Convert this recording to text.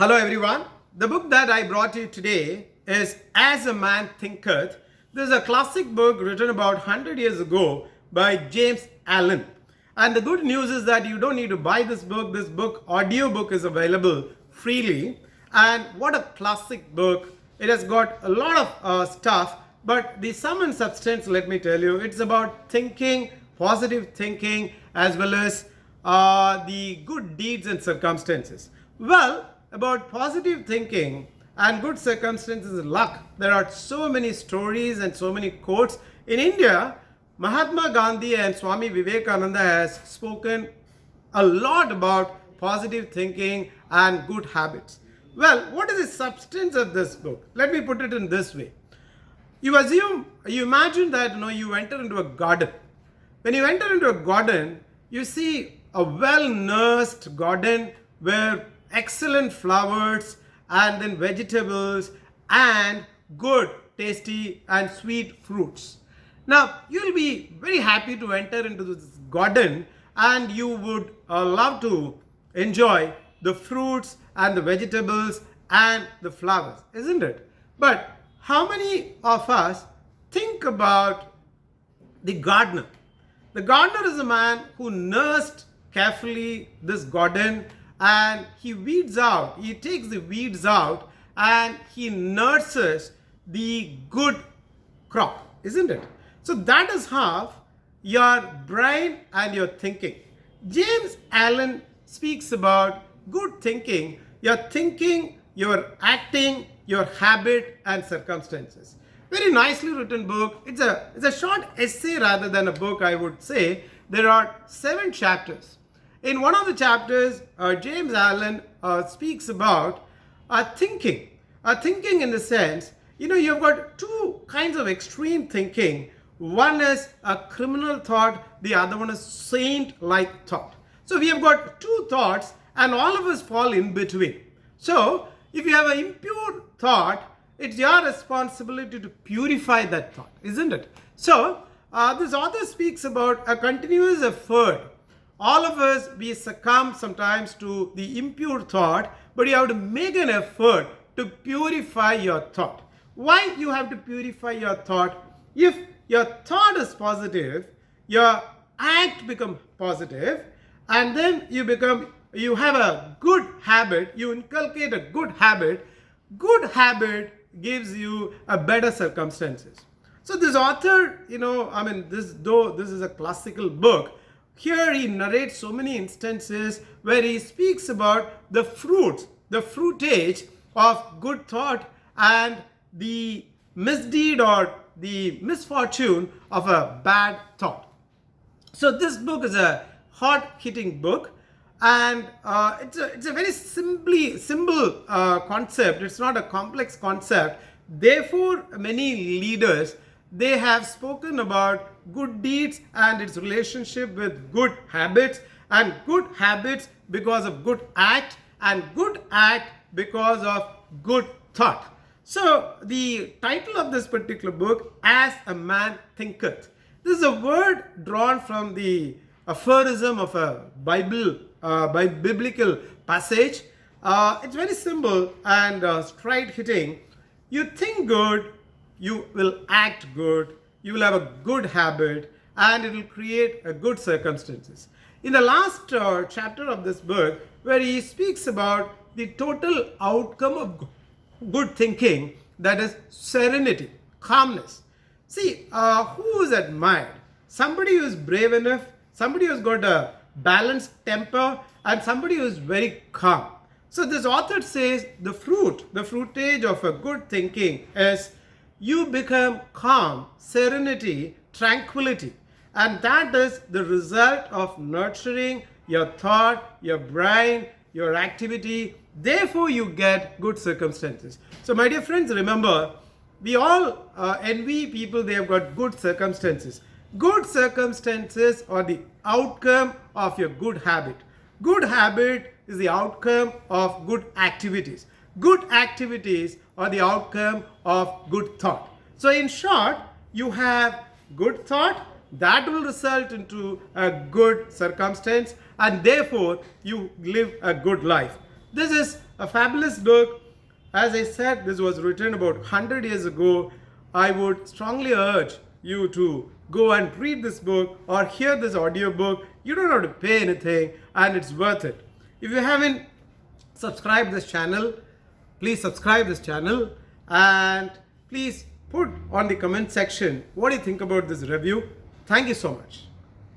Hello everyone. The book that I brought you today is As a Man Thinketh. This is a classic book written about 100 years ago by James Allen. And the good news is that you don't need to buy this book. This book, audio book, is available freely. And what a classic book. It has got a lot of stuff, but the sum and substance, let me tell you, it's about thinking, positive thinking, as well as the good deeds and circumstances. Well, about positive thinking and good circumstances and luck, there are so many stories and so many quotes. In India, Mahatma Gandhi and Swami Vivekananda has spoken a lot about positive thinking and good habits. Well, what is the substance of this book? Let me put it in this way. You imagine that you enter into a garden. When you enter into a garden, you see a well-nursed garden where excellent flowers and then vegetables and good, tasty and sweet fruits. Now, you'll be very happy to enter into this garden and you would love to enjoy the fruits and the vegetables and the flowers, isn't it? But how many of us think about the gardener? The gardener is a man who nursed carefully this garden, and he takes the weeds out and he nurses the good crop, isn't it? So that is how your brain and your thinking. James Allen speaks about good thinking, your acting, your habit and circumstances. Very nicely written book. It's a short essay rather than a book, I would say. There are 7 chapters. In one of the chapters, James Allen speaks about thinking. Thinking in the sense, you've got 2 kinds of extreme thinking. One is a criminal thought, the other one is saint-like thought. So we have got 2 thoughts and all of us fall in between. So if you have an impure thought, it's your responsibility to purify that thought, isn't it? So this author speaks about a continuous effort. All of us, we succumb sometimes to the impure thought, but you have to make an effort to purify your thought. Why you have to purify your thought? If your thought is positive, your act becomes positive, and then you have a good habit, you inculcate a good habit. Good habit gives you a better circumstances. So this author, this is a classical book, here he narrates so many instances where he speaks about the fruitage of good thought and the misdeed or the misfortune of a bad thought. So this book is a hard-hitting book, and it's a very simple concept. It's not a complex concept. Therefore, many leaders, they have spoken about good deeds and its relationship with good habits, and good habits because of good act, and good act because of good thought. So the title of this particular book, As a Man Thinketh. This is a word drawn from the aphorism of a biblical passage. It's very simple and straight hitting. You think good, you will act good, you will have a good habit, and it will create a good circumstances. In the last chapter of this book, where he speaks about the total outcome of good thinking, that is serenity, calmness. See, who is admired? Somebody who is brave enough, somebody who's got a balanced temper, and somebody who is very calm. So this author says the fruitage of a good thinking is you become calm, serenity, tranquility. And that is the result of nurturing your thought, your brain, your activity. Therefore, you get good circumstances. So my dear friends, remember, we all envy people, they have got good circumstances. Good circumstances are the outcome of your good habit. Good habit is the outcome of good activities. Good activities are the outcome of good thought. So in short, you have good thought that will result into a good circumstance, and therefore you live a good life. This is A fabulous book. As I said, this was written about 100 years ago. I would strongly urge you to go and read this book or hear this audiobook. You don't have to pay anything and it's worth it. If you haven't subscribed this channel, please subscribe this channel and please put on the comment section what do you think about this review. Thank you so much.